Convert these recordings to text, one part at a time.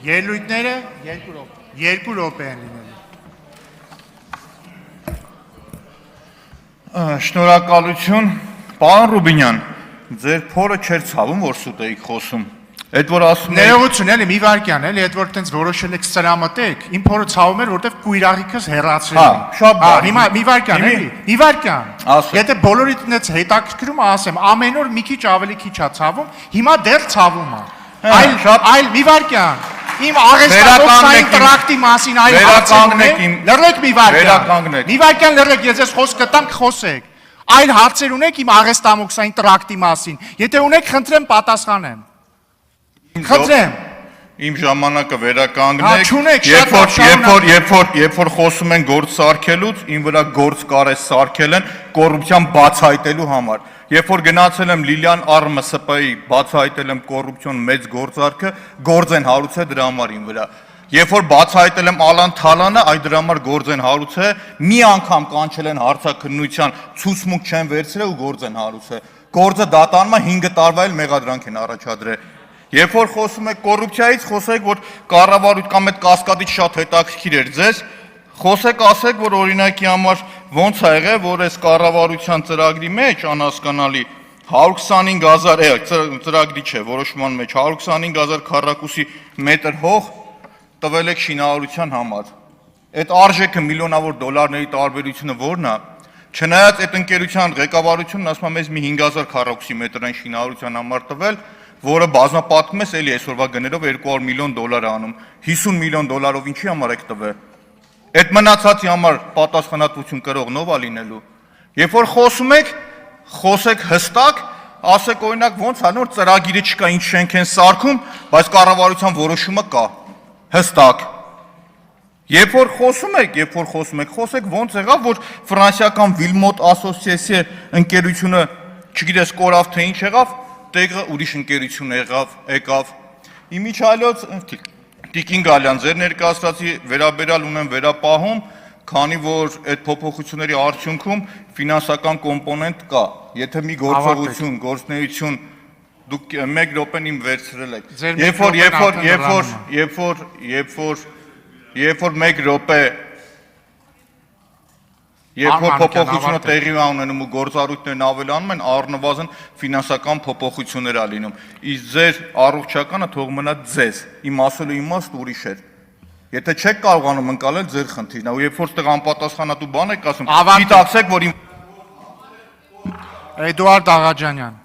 Ելույթները 2 րոպե են լինելու։ Շնորհակալություն, պարոն Ռուբինյան, ձեր փորը չէր ցավում, որ սուտ էիք խոսում։ Այդ որ ասում եք Ներողություն էլի մի վարքյան էլի, այդ որ տենց որոշել եք սրամտեք, իմ փորը ցավում էր, որտեվ կույրաղիքս հեռացել Հա, է։ շատ բան։ Հիմա մի վարքյան էլի, մի վարքյան։ Ասեք։ Եթե բոլորիդ նենց հետաքրքրում ասեմ, ամեն օր մի քիչ ավելի քիչ է ցավում, հիմա դեռ ցավում է։ Այլ մի վարքյան։ Իմ արհեստավորության տրակտի մասին այլ վերականգնեք իմ լռեք մի վարքյան։ վերականգնեք։ Մի վարքյան լռեք, ես ես խոսք կտամ կխոսեք։ Այլ հարցեր ունեք իմ արհեստամոքսային տրակտի մասին։ Եթե ունեք, խնդրեմ պատասխանեմ։ Խնդրեմ։ Իմ ժամանակը վերականգնեք։ Չունեք, Երբ որ խոսում են գործ սարքելուց, իմ վրա գործ կարես սարքել են կոռուպցիան բացահայտելու համար։ Երբ որ գնացել եմ Լիլիան ԱՌՄՍՊ-ի, բացահայտել եմ կոռուպցիոն մեծ գործարքը, գործ են հարուցել դրա համար իմ վրա։ Երբ որ բացահայտել եմ Ալան Թալանը, այդ դրա համար գործ են հարուցել, մի անգամ կանչել են հարցաքննության, ցուցմունք չեն վերցրել ու գործ են հարուցել։ Գործը դատանում է 5 տարվա էլ մեղադրանք են առաջադրել։ Երբ որ խոսում եք կոռուպցիայից, խոսեք, որ կառավարություն կամ այդ կասկադից շատ հետաքրքիր էր ձեզ, խոսեք, ասեք, որ օրինակի համար ոնց ա եղել, որ այս կառավարության ծրագրի մեջ անհասկանալի 125,000 ծրագրի չէ, որոշման մեջ 125,000 քառակուսի մետր հող տվել եք շինարարության համար։ Այդ արժեքը միլիոնավոր դոլարների տարբերությունը ո՞րն է։ Չնայած այդ ընկերության ղեկավարությունն ասում է մեզ մի 5,000 քառակուսի մետրային շինարարության համար տվել, որը բազմապատկում ես էլի այսօրվա գներով 200 միլիոն դոլար անում, 50 միլիոն դոլարով ինչի համար եք տվել։ Այդ մնացածի համար պատասխանատվություն կրողն ով է լինելու։ Երբ որ խոսում եք, խոսեք հստակ, ասեք օրինակ ոնց է նոր ծրագիրը չկա, ինչ շենք են սարքում, բայց կառավարության որոշումը կա։ Հստակ։ Երբ որ խոսում եք, խոսեք ոնց եղավ, որ ֆրանսիական Վիլմոտ ասոցիացիա ընկերությունը, չգիտես կորավ թե ինչ եղավ, տեղը ուրիշ ընկերություն եկավ։ Իմիջիայլոց Տիկին Գալյան, ձեր ներկայացրածի վերաբերյալ ունեմ վերապահում, քանի որ այդ փոփոխությունների արդյունքում ֆինանսական կոմպոնենտ կա։ Եթե մի գործողություն, գործունեություն դուք 1 րոպեն իմ վերցրել եք։ Երբ որ 1 րոպե Երբ որ փոփոխությունը տեղի ունենում ու գործառույթներն ավելանում են, առնվազն ֆինանսական փոփոխություններ ա լինում։ Իսկ ձեր առողջականը թող մնա ձեզ։ Իմ ասելու իմաստը ուրիշ էր։ Եթե չեք կարողանում ընկալել, ձեր խնդիրն է։ Ու երբ որ ստեղ անպատասխանատու բան եք ասում, գիտակցեք, որ իմ Էդուարդ Աղաջանյան։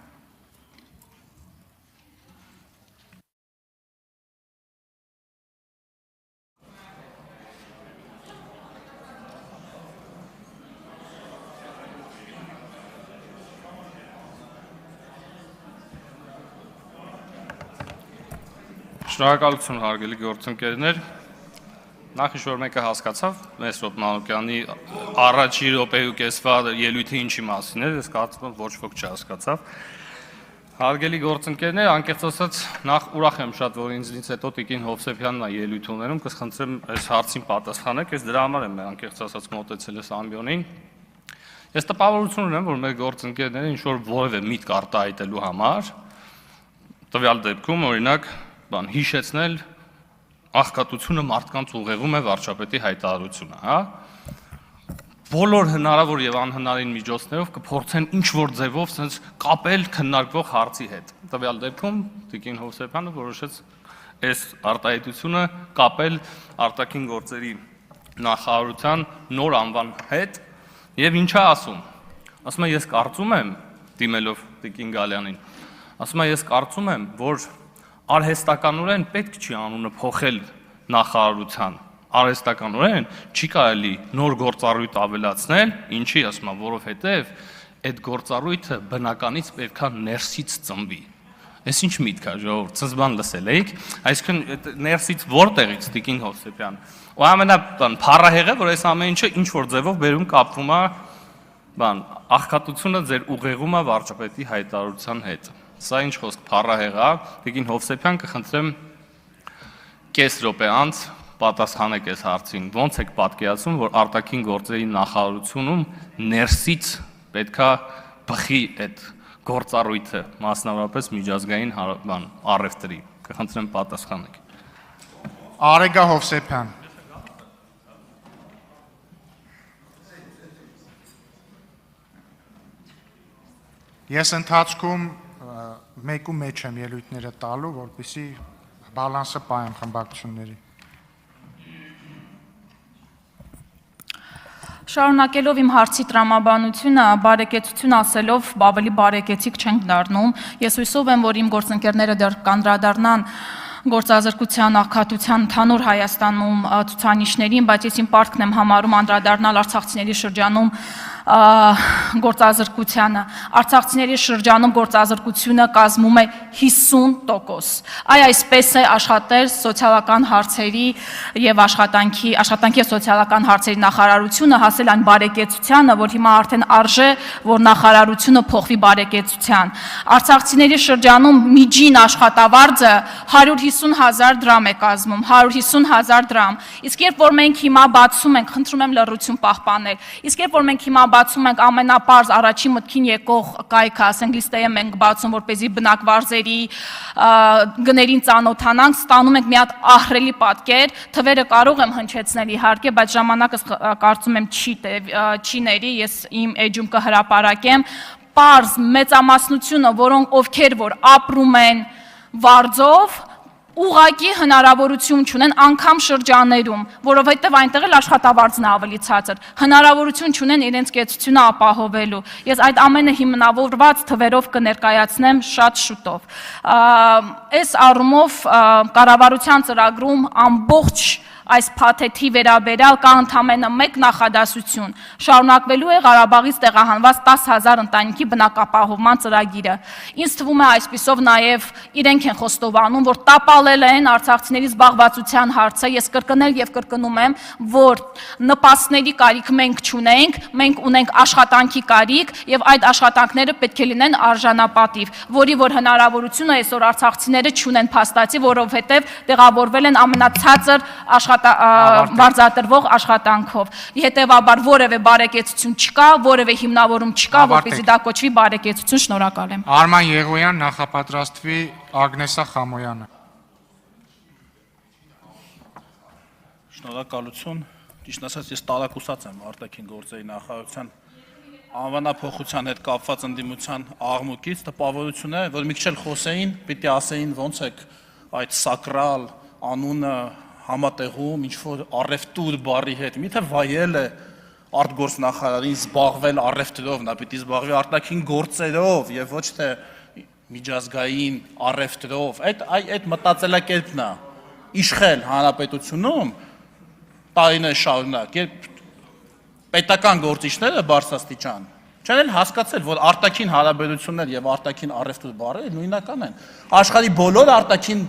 Շնորհակալություն հարգելի գործընկերներ, նախ ինչ-որ մեկը հասկացավ Մեսրոպ Մանուկյանի առաջի րոպեու կեսվա ելույթը ինչի մասին էր, ես կարծում եմ ոչ ոք չհասկացավ։ Հարգելի գործընկերներ, անկեղծ ասած, նախ ուրախ եմ շատ, որ ինձնից հետո Տիկին Հովսեփյանն է ելույթ ունենում, կխնդրեմ այս հարցին պատասխանեք, ես դրա համար եմ անկեղծ ասած մոտեցել ես ամբիոնին։ Ես տպավորություն ունեմ, որ մեր գործընկերները ինչ-որ որևէ միտք արտահայտելու համար տվյալ դեպքում օրինակ հիշեցնել աղքատությունը մարդկանց ուղեղում է վարչապետի հայտարարությունը, հա։ Բոլոր հնարավոր եւ անհնարին միջոցներով կփորձեն ինչ-որ ձևով sense կապել քննարկվող հարցի հետ։ Տվյալ դեպքում Տիկին Հովսեփյանը որոշեց այս արտահայտությունը կապել արտաքին գործերի նախարարության նոր անվան հետ եւ ինչա ասում։ Ասում է ես կարծում եմ, դիմելով Տիկին Գալյանին, ասում է ես կարծում եմ, որ արհեստականորեն պետք չի անունը փոխել նախարարության, արհեստականորեն չի կարելի նոր գործառույթ ավելացնել, ինչի ասում եմ, որովհետև այդ գործառույթը բնականից պետք է ներսից ծնվի։ Այս ինչ միտք է ժողովուրդ, ցած բան լսել էիք, այսինքն ներսից որտեղից Տիկին Հովսեփյան։ Ու փառահեղը, որ այս ամեն ինչը ինչ որ ձևով բերում կապվում է աղքատությունը ձեր ուղեղում է վարչապետի հայտարարության հետ։ Սա ինչ խոսք փառահեղ է, Տիկին Հովսեփյան կխնդրեմ կես րոպե անց պատասխանեք այս հարցին, ոնց եք պատկերացնում, որ արտաքին գործերի նախարարությունում ներսից պետքա բխի այդ գործառույթը, մասնավորապես միջազգային առևտրի, կխնդրեմ պատասխանեք։ Արեգա Հովսեփյան։ Ես ընթացքում մեկու մեջ եմ ելույթները տալու, որպեսզի բալանսը պահեմ խմբակցությունների։ Շարունակելով իմ հարցի տրամաբանությունը, բարեկեցություն ասելով ավելի բարեկեցիկ չենք դառնում։ Ես հույսով եմ, որ իմ գործընկերները դեռ կանդրադառնան գործազրկության աղքատության ընդհանուր Հայաստանում ցուցանիշներին, բայց ես իմ պարտքն եմ համարում անդրադառնալ արցախցիների շրջանում գործազրկությանը։ Արցախցիների շրջանում գործազրկությունը կազմում է 50%։ Այսպես է աշխատել սոցիալական հարցերի եւ աշխատանքի եւ սոցիալական հարցերի նախարարությունը, հասել այն բարեկեցությանը, որ հիմա արդեն արժե, որ նախարարությունը փոխվի բարեկեցության։ Արցախցիների շրջանում միջին աշխատավարձը 150,000 դրամ է կազմում, 150,000 դրամ։ Իսկ երբ որ մենք հիմա բացում ենք, խնդրում եմ լռություն պահպանել, իսկ երբ որ մենք հիմա բացում ենք ամենապարզ առաջին մտքին եկող կայքը, ասենք լիստեը մենք բացում, որպեսզի բնակվարձերի գներին ծանոթանանք, ստանում ենք մի հատ ահռելի պատկեր, թվերը կարող եմ հնչեցնել իհարկե, բայց ժամանակս կարծում եմ չի ների, ես իմ էջում կհրապարակեմ, պարզ մեծամասնությունը, ովքեր որ ապրում են վարձով, ուղղակի հնարավորություն չունեն անգամ շրջաներում, որովհետև այնտեղ էլ աշխատավարձն է ավելի ցածր, հնարավորություն չունեն իրենց կեցությունը ապահովելու։ Ես այդ ամենը հիմնավորված թվերով կներկայացնեմ շատ շուտով։ Այս առումով կառավարության ծրագրում ամբողջ այս փաթեթի վերաբերյալ կա ընդամենը մեկ նախադասություն. շարունակվելու է Ղարաբաղից տեղահանված 10,000 ընտանիքի բնակապահովման ծրագիրը։ Ինձ թվում է այսպիսով նաև իրենք են խոստովանում, որ տապալել են արցախցիների զբաղվածության հարցը։ Ես կրկնել եւ կրկնում եմ, որ նպաստների կարիք մենք չունենք, մենք ունենք աշխատանքի կարիք եւ այդ աշխատանքները պետք է լինեն արժանապատիվ, որի որ հնարավորությունը այսօր արցախցիները չունեն փաստացի, որովհետեւ տեղավորվել են ամենացածր վարձատրվող աշխատանքով։ Հետևաբար որևէ բարեկեցություն չկա, որևէ հիմնավորում չկա, որպեսզի դա կոչվի բարեկեցություն։ Շնորհակալ եմ։ Արման Եղոյան, նախապատրաստվի Ագնեսա Խամոյանը։ Շնորհակալություն։ Ճիշտ ասած, ես տարակուսած եմ արտաքին գործերի նախարարության անվանափոխության հետ կապված ընդդիմության աղմուկից, տպավորություն է, որ մի քիչ էլ խոսեին, պիտի ասեին ոնց է այդ սակրալ անունը համատեղում ինչ-որ առևտուր բառի հետ, միթե վայել է արտգործնախարարին զբաղվել առևտրով, նա պիտի զբաղվի արտաքին գործերով եւ ոչ թե միջազգային առևտրով։ Այդ մտածելակերպն է իշխել հանրապետությունում տարիներ շարունակ, երբ պետական գործիչները բարձրաստիճան չեն էլ հասկացել, որ արտաքին հարաբերություններ եւ արտաքին առևտուր բառերը նույնական են։ Աշխարհի բոլոր արտաքին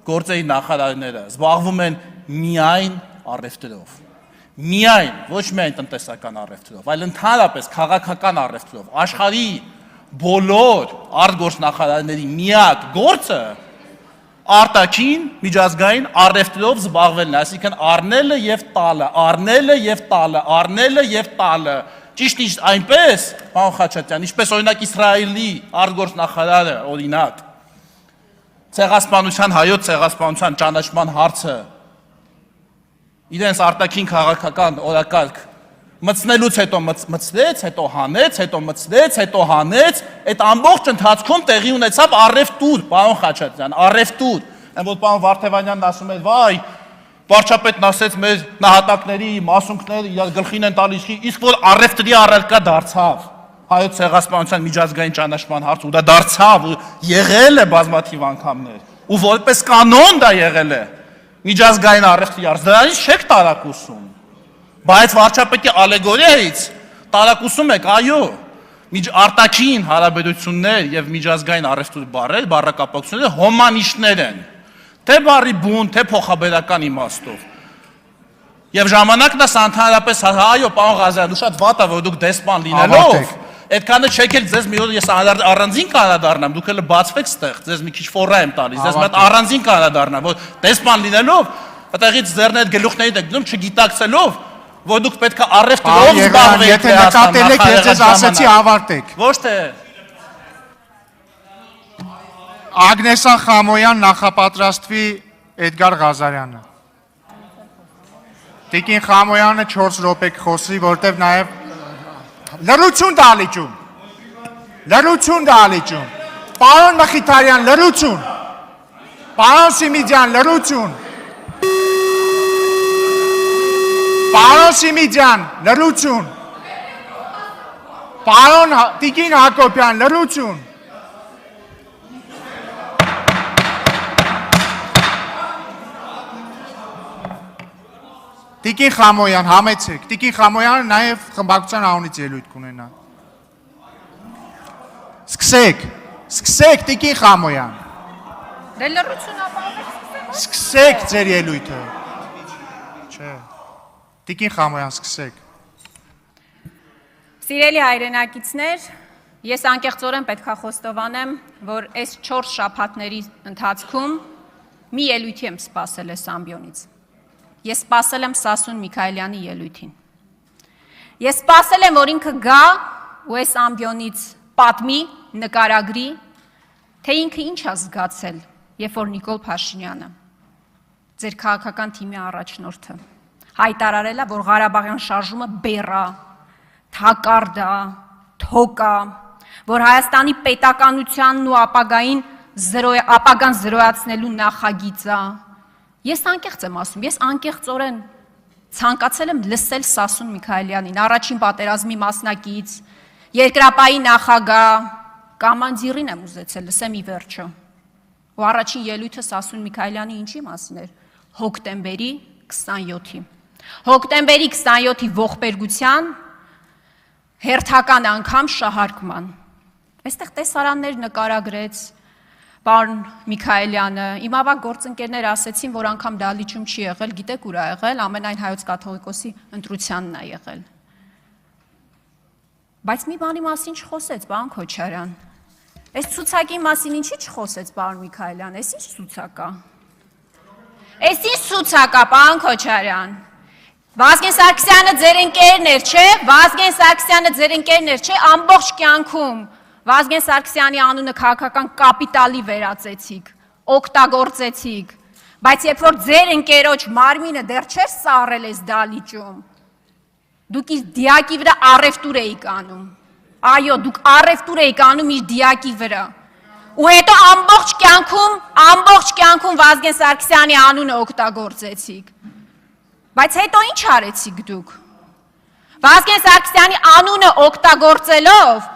գործերի նախարարները զբաղվում են միայն առևտրով։ Միայն, ոչ միայն տնտեսական առևտրով, այլ ընդհանրապես քաղաքական առևտրով։ Աշխարհի բոլոր արտգործնախարարների միակ գործը արտաքին միջազգային առևտրով զբաղվելն է, այսինքն առնելը եւ տալը, առնելը եւ տալը, առնելը եւ տալը։ Ճիշտ այնպես, պարոն Խաչատյան, ինչպես օրինակ Իսրայելի արտգործնախարարը օրինակ ցեղասպանության, հայոց ցեղասպանության ճանաչման հարցը իրենց արտաքին քաղաքական օրակարգ մտցնելուց հետո մտցրեց, հետո հանեց, հետո մտցրեց, հետո հանեց, այդ ամբողջ ընթացքում տեղի ունեցավ առևտուր, պարոն Խաչատյան, առևտուր։ Այն որ պարոն Վարդևանյանն ասում էր, վայ, վարչապետն ասեց մեր նահատակների մասունքները իրար գլխին են տալիս, իսկ որ առևտրի առարկա դարձավ հայոց ցեղասպանության միջազգային ճանաչման հարց, ու դա դարձավ, ու եղել է բազմաթիվ անգամներ, ու որպես կանոն դա եղել է միջազգային առևտրի հարց, դրանից չեք տարակուսում, բայց վարչապետի ալեգորիայից տարակուսում եք, այո, արտաքին հարաբերություններ եւ միջազգային առևտուր բառակապակցությունները հոմանիշներ են, թե բառի բուն, թե փոխաբերական իմաստով։ Եվ ժամանակն է ընդհանրապես, այո, պարոն Ղազարյան, շատ վատ է, որ դուք դեսպան լինելով, այդքանը չեք էլ ձեզ մի օր ես առանձին կանադառնամ, դուք էլ բացվեք ստեղ, ձեզ մի քիչ ֆորա եմ տալիս, ձեզ մոտ առանձին կանադառնամ, որ դեսպան լինելով, այդտեղից ձեռն այդ գլուխներին եք դնում չգիտակցելով, որ դուք պետք է առևտրով զբաղվեք, եթե նկատել եք, ես ձեզ ասեցի ավարտեք։ Ոչ թե Ագնեսա Խամոյան, նախապատրաստվի Էդգար Ղազարյանը։ Տիկին Խամոյանը 4 րոպե կխոսի, որտեվ նաև լրություն դալիճում։ Լրություն դալիճում։ Պարոն Մխիթարյան, լրություն։ Պարոն Սիմիդյան, լրություն։ Պարոն Սիմիդյան, լրություն։ Պարոն Տիկին Հակոբյան, լրություն։ Տիկին Խամոյան, համեցեք։ Տիկին Խամոյանը նաև խմբակցության անունից ելույթ կունենա։ Սկսեք, Տիկին Խամոյան։ Դե լրություն ապահովեք։ Սկսեք ձեր ելույթը։ Չէ։ Տիկին Խամոյան, սկսեք։ Սիրելի հայրենակիցներ, ես անկեղծորեն պետք է խոստովանեմ, որ այս 4 շաբաթների ընթացքում մի ելույթի եմ սպասել այս ամբիոնից։ Ես սպասել եմ Սասուն Միքայելյանի ելույթին։ Ես սպասել եմ, որ ինքը գա ու այս ամբիոնից պատմի, նկարագրի, թե ինքը ինչ է զգացել, երբ որ Նիկոլ Փաշինյանը, ձեր քաղաքական թիմի առաջնորդը, հայտարարել է, որ Ղարաբաղյան շարժումը բեռա, թակարդ է, թոկ է, որ Հայաստանի պետականությանն ու ապագան զրոյացնելու նախագիծ է։ Ես անկեղծ եմ ասում, ես անկեղծորեն ցանկացել եմ լսել Սասուն Միքայելյանին, առաջին պատերազմի մասնակից, երկրապահի նախագահ, կամանդիրին եմ ուզեցել լսեմ ի վերջո։ Ու առաջին ելույթը Սասուն Միքայելյանի ինչի մասին էր։ Հոկտեմբերի 27-ի։ Հոկտեմբերի 27-ի ողբերգության հերթական անգամ շահարկման։ Այստեղ տեսարաններ նկարագրեց պարոն Միքայելյանը, իմ ավագ գործընկերներ ասեցին, որ անգամ դալիճում չի եղել, գիտեք ուր է եղել, ամենայն հայոց կաթողիկոսի ընտրությանն է եղել։ Բայց մի բանի մասին չխոսեց, պարոն Քոչարյան։ Այս ցուցակի մասին ինչի չխոսեց պարոն Միքայելյան, այս ինչ ցուցակ է։ Այս ինչ ցուցակ է, պարոն Քոչարյան։ Վազգեն Սարգսյանը ձեր ընկերն էր, չէ՞։ Վազգեն Սարգսյանը ձեր ընկերն էր, չէ՞։ Ամբողջ կյանքում Վազգեն Սարգսյանի անունը քաղաքական կապիտալի վերածեցիք, օգտագործեցիք, բայց երբ որ ձեր ընկերոջ մարմինը դեռ չէր սառել այս դալիճում, դուք իր դիակի վրա առևտուր էիք անում։ Այո, դուք առևտուր էիք անում իր դիակի վրա։ Ու հետո ամբողջ կյանքում Վազգեն Սարգսյանի անունը օգտագործեցիք։ Բայց հետո ինչ արեցիք դուք։ Վազգեն Սարգսյանի անունը օգտագործելով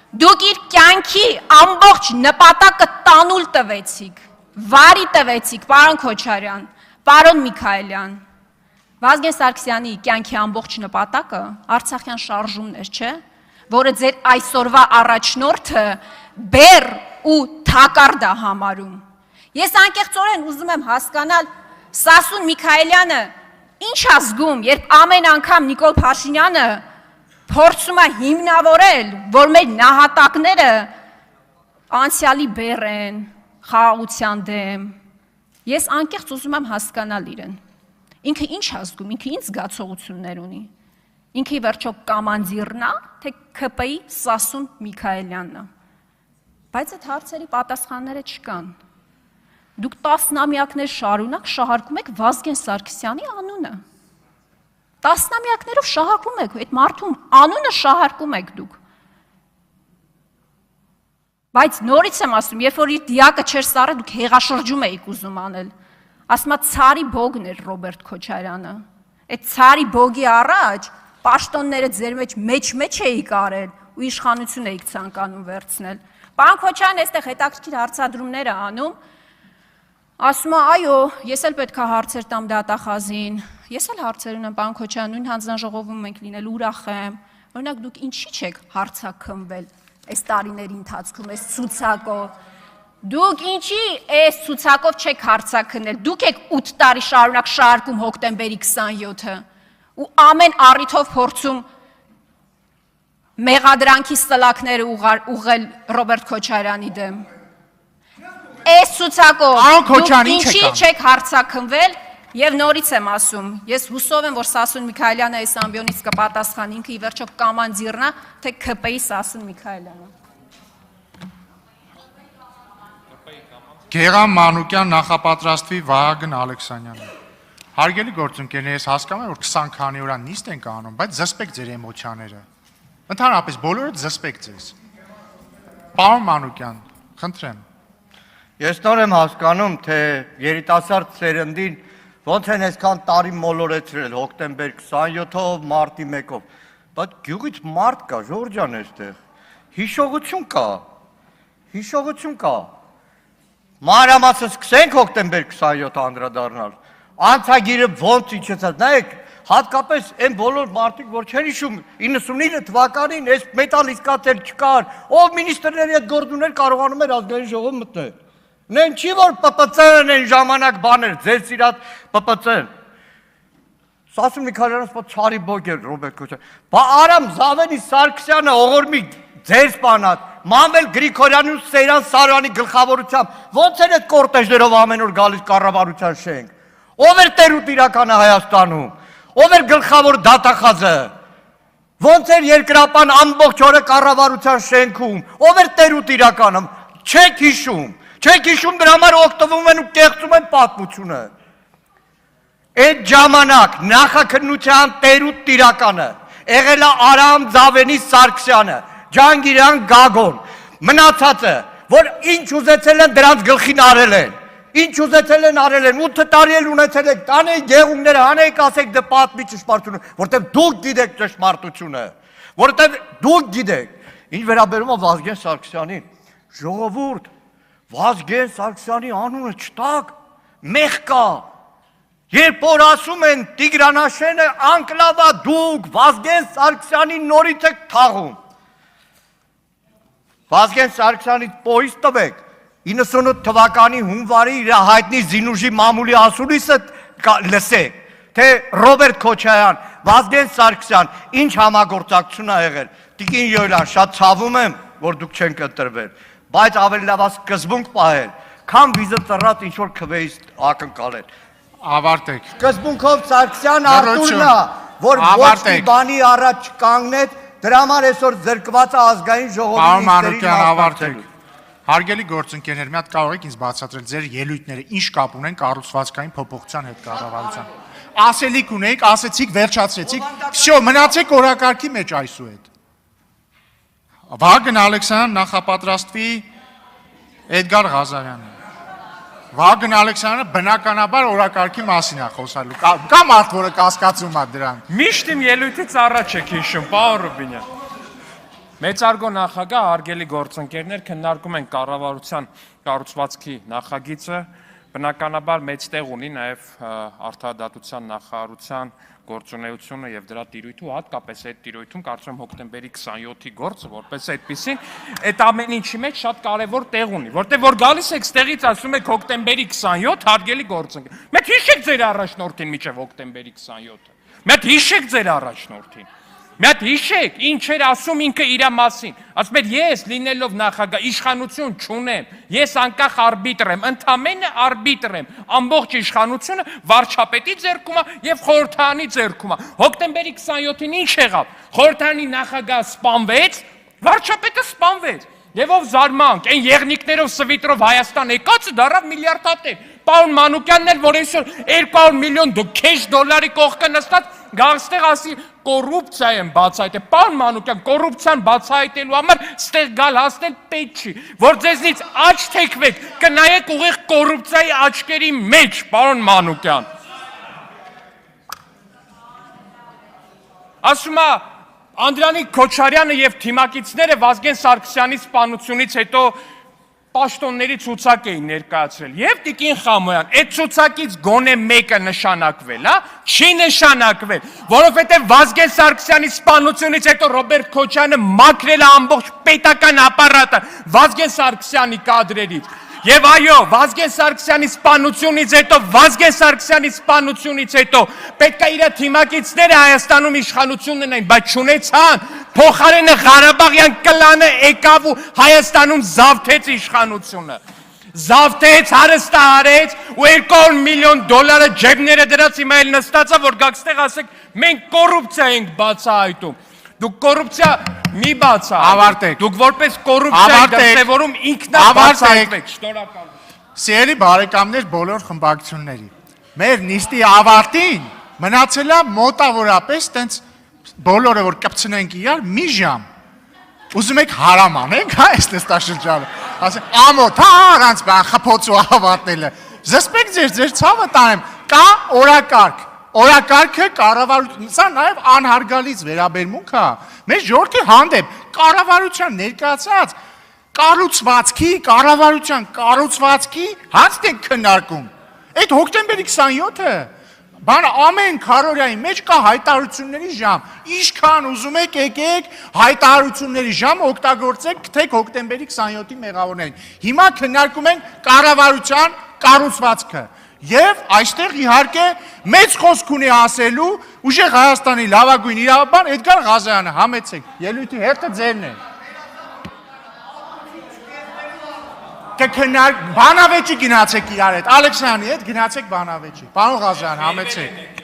դուք իր կյանքի ամբողջ նպատակը տանուլ տվեցիք, վարի տվեցիք, պարոն Քոչարյան, պարոն Միքայելյան։ Վազգեն Սարգսյանի կյանքի ամբողջ նպատակը Արցախյան շարժումն էր, չէ՞, որը ձեր այսօրվա առաջնորդը բեռ ու թակարդ է համարում։ Ես անկեղծորեն ուզում եմ հասկանալ Սասուն Միքայելյանը ինչ է զգում, երբ ամեն անգամ Նիկոլ Փաշինյանը փորձում է հիմնավորել, որ մեր նահատակները անցյալի բեռ են, խաղաղության դեմ։ Ես անկեղծ ուզում եմ հասկանալ իրեն։ Ինքը ինչ է զգում, ինքը ինչ զգացողություններ ունի։ Ինքը ի վերջո կամանդիրն է, թե ՔՊ-ի Սասուն Միքայելյանն է։ Բայց այդ հարցերի պատասխանները չկան։ Դուք տասնամյակներ շարունակ շահարկում եք Վազգեն Սարգսյանի անունը։ Տասնամյակներով շահարկում եք, այդ մարդու անունը շահարկում եք դուք։ Բայց նորից եմ ասում, երբ որ իր դիակը չէր սառը, դուք հեղաշրջում էիք ուզում անել։ Ասում եմ ցարի բոգն էր Ռոբերտ Քոչարյանը։ Այդ ցարի բոգի առաջ պաշտոնները ձեր մեջ էիք արել ու իշխանություն էիք ցանկանում վերցնել։ Պարոն Քոչարյան այստեղ հետաքրքիր հարցադրումներ է անում։ Ասում է, այո, ես էլ պետք է հարցեր տամ դատախազին։ Ես էլ հարցեր ունեմ, պարոն Քոչարյան, նույն հանձնաժողովում ենք լինել, ուրախ եմ։ Օրինակ դուք ինչի՞ չեք հարցաքնվել այս տարիների ընթացքում, այս ցուցակով։ Դուք ինչի այս ցուցակով չեք հարցաքննել։ Դուք եք 8 տարի շարունակ շարքում հոկտեմբերի 27-ը ու ամեն առիթով փորձում մեղադրանքի սլակները ուղղել Ռոբերտ Քոչարյանի դեմ։ Այս ցուցակով դուք ինչի չեք հարցաքնվել եւ նորից եմ ասում, ես հուսով եմ, որ Սասուն Միքայելյանը այս ամբիոնից կպատասխանի, ինքը ի վերջո կամանդիրն է, թե ՔՊ-ի Սասուն Միքայելյանը։ Գերամ Մանուկյան նախապատրաստվի Վահագն Ալեքսանյանը։ Հարգելի գործընկերներ, ես հասկանում եմ, որ 20 քանի օր նիստ ենք անում, բայց զսպեք ձեր էմոցիաները։ Ընդհանրապես բոլորը զսպեք ձեզ։ Պարոն Մանուկյան, խնդրեմ։ Ես նոր եմ հասկանում, թե երիտասարդ սերնդին ոնց են այսքան տարի մոլորեցրել հոկտեմբեր 27-ով, մարտի 1-ով։ Բայց գյուղից մարդ կա, Ժորժ ջան, այստեղ։ Հիշողություն կա։ Հիշողություն կա։ Մանրամասը սկսենք հոկտեմբեր 27-ը անդրադառնալ։ Անցագիրը ոնց իջեցած, նայեք, հատկապես այն բոլոր մարդիկ, որ չեն հիշում 99 թվականին այս մետալ իսկացել չկար, ով մինիստրների հետ գործ ուներ կարողանում էր ազգային ժողով մտնել։ Նեն չի որ ՊՊՑ-ն այն ժամանակ բաներ, ձեր սիրած ՊՊՑ-ն։ Սասուն Միքայելյանց պա չարի բոգեր Ռոբերտ Քոչարյան։ Բա Արամ Զավենի Սարգսյանը ողորմի ձեր սպանած, Մանվել Գրիգորյանի ու Սեյրան Սարոյանի գլխավորությամբ ոնց են այդ կորտեժներով ամեն օր գալիս կառավարության շենք։ Ով էր տերուտ իրականը Հայաստանում։ Ով էր գլխավոր դատախազը։ Ոնց էր երկրապան ամբողջ օրը կառավարության շենքում։ Ով էր տերուտ իրականը։ Չեք հիշում։ Չեք հիշում դրա համար օգտվում են ու կեղծում են պատմությունը։ Այդ ժամանակ նախաքննության տերուտ տիրականը եղել է Արամ Զավենի Սարգսյանը, Ջանգիրյան Գագոն, մնացածը, որ ինչ ուզեցել են դրանց գլխին արել են, ինչ ուզեցել են արել են, 8 տարի էլ ունեցել եք, տանեիք գեղունները, հանեիք ասեք դե պատմի ճշմարտությունը, որտեղ դուք գիտեք ճշմարտությունը, որտեղ դուք գիտեք, ինչ վերաբերում է Վազգեն Սարգսյանին, ժողովուրդ, Վազգեն Սարգսյանի անունը չտակ, մեղ կա, երբ որ ասում են Տիգրանաշենը անկլավա դուք Վազգեն Սարգսյանի նորից եք թաղում։ Վազգեն Սարգսյանից պոյս տվեք, 98 թվականի հունվարի իր հայտնի Զինուժի մամուլի ասուլիսը լսեք, թե Ռոբերտ Քոչարյան, Վազգեն Սարգսյան, ինչ համագործակցություն ա եղել։ Տիկին Յոլյան, շատ ցավում եմ, որ դուք չենք ընտրվել, բայց ավելի լավ է սկզբունք պահել, քան վիզը ծռած ինչ որ քվեից ակնկալել։ Ավարտեք։ Սկզբունքով Սարգսյան Արտուրն է, որ ոչ մի բանի առաջ չկանգնեց, դրա համար այսօր զրկված է ազգային ժողովի Պարոն Մանուկյան, ավարտեք։ Հարգելի գործընկերներ, մի հատ կարող եք ինձ բացատրել ձեր ելույթները ինչ կապ ունեն կառուցվածքային փոփոխության հետ կառավարության։ Ասելիք ունեիք, ասեցիք, վերջացրեցիք, всё, մնացեք օրակարգի մեջ այսուհետ։ Վագն Ալեքսանյան նախապատրաստվի Էդգար Ղազարյանը։ Վագն Ալեքսյանը բնականաբար օրակարգի մասին է խոսալու։ Կա մարդ, որը կասկածում է դրան։ Միշտ իմ ելույթից առաջ եք հիշում, պարոն Ռուբինյան։ Մեծարգո նախագահ, հարգելի գործընկերներ, քննարկում են կառավարության կառուցվածքի նախագիծը, բնականաբար մեծ տեղ ունի նաև արդարադատության նախարարության գործունեությունը եւ դրա տիրույթը, հատկապես այդ տիրույթում կարծում եմ հոկտեմբերի 27-ի գործը, որպես այդպեսին, այդ ամեն ինչի մեջ շատ կարեւոր տեղ ունի, որտեղ որ գալիս եք ստեղից ասում եք հոկտեմբերի 27, հարգելի գործընկեր։ Մեկ հիշեք ձեր առաջնորդին միջև հոկտեմբերի 27-ը։ Մեկ հիշեք ձեր առաջնորդին։ Մեկ հիշեք, ինչ էր ասում ինքը իր մասին։ Ասում էր ես լինելով նախագահ իշխանություն չունեմ, ես անկախ արբիտր եմ, ընդամենը արբիտր եմ, ամբողջ իշխանությունը վարչապետի ձեռքում է եւ խորհրդարանի ձեռքում է։ Հոկտեմբերի 27-ին ինչ եղավ։ Խորհրդարանի նախագահ սպանվեց, վարչապետը սպանվեց։ Եվ ով զարմանք, այն եղնիկներով սվիտրով Հայաստան եկածը դարավ միլիարդատեր։ Պարոն Մանուկյանն էլ որ այսօր 200 միլիոն քեշ դոլարի կողքը նստած գաղստեղ ասի կոռուպցիա են բացահայտել։ Պարոն Մանուկյան, կոռուպցիան բացահայտելու համար ստեղ գալ հասնել պետք չի, որ ձեզնից աչ թեքվեք, կնայեք ուղիղ կոռուպցիայի աչքերի մեջ, պարոն Մանուկյան։ Ասում է Անդրանիկ Քոչարյանը եւ թիմակիցները Վազգեն Սարգսյանի սպանությունից հետո պաշտոնների ցուցակ էին ներկայացրել եւ Տիկին Խամոյան այդ ցուցակից գոնե մեկը նշանակվել, հա, չի նշանակվել, որովհետեւ Վազգեն Սարգսյանի սպանությունից հետո Ռոբերտ Քոչարյանը մաքրել է ամբողջ պետական ապարատը Վազգեն Սարգսյանի կադրերից։ Եվ այո, Վազգեն Սարգսյանի սպանությունից հետո պետք է իր թիմակիցները Հայաստանում իշխանություն ունենային, բայց չունեցան, փոխարենը Ղարաբաղյան կլանը եկավ ու Հայաստանում զավթեց իշխանությունը, զավթեց, հարստահարեց ու 200 միլիոն դոլարը ջեբները դրած հիմա էլ նստած է, որ գաքստեղ ասեք, մենք կոռուպցիա ենք բացահայտում։ Դուք կոռուպցիա մի բացահայտեք։ Դուք որպես կոռուպցիա դրսևորում ինքնաբացահայտվեք։ Շնորհակալ եմ։ Սիրելի բարեկամներ բոլոր խմբակցությունների։ մեր նիստի ավարտին մնացել է մոտավորապես տենց բոլորը որ կպցնենք իրար մի ժամ։ Ուզում եք հարամ անենք, հա, այս նստաշրջանը։ Ասենք ամոթ, հա, առանց բան խփոցու ավարտելը։ Զսպեք ձեր ցավը տանեմ։ Կա օրակարգ։ Օրակարգը կառավարություն, սա նաև անհարգալից վերաբերմունք է։ Մեր ժողովրդի հանդեպ կառավարության ներկայացած կառուցվածքի, կառավարության կառուցվածքի հարցն ենք քննարկում։ Այդ հոկտեմբերի 27-ը բան ամեն քարորիայի մեջ կա հայտարարությունների ժամ։ Ինչքան ուզում եք եկեք հայտարարությունների ժամ օգտագործեք գտեք հոկտեմբերի 27-ի մեղավորներին։ Հիմա քննարկում ենք կառավարության կառուցվածքը։ Եվ այստեղ իհարկե մեծ խոսք ունի ասելու ուժեղ Հայաստանի լավագույն իրավաբան Էդգար Ղազարյանը, համեցեք, ելույթի հերթը ձերն է։ Բանավեճի գնացեք իրար հետ, Ալեքսյանի հետ գնացեք բանավեճի։ Պարոն Ղազարյան, համեցեք։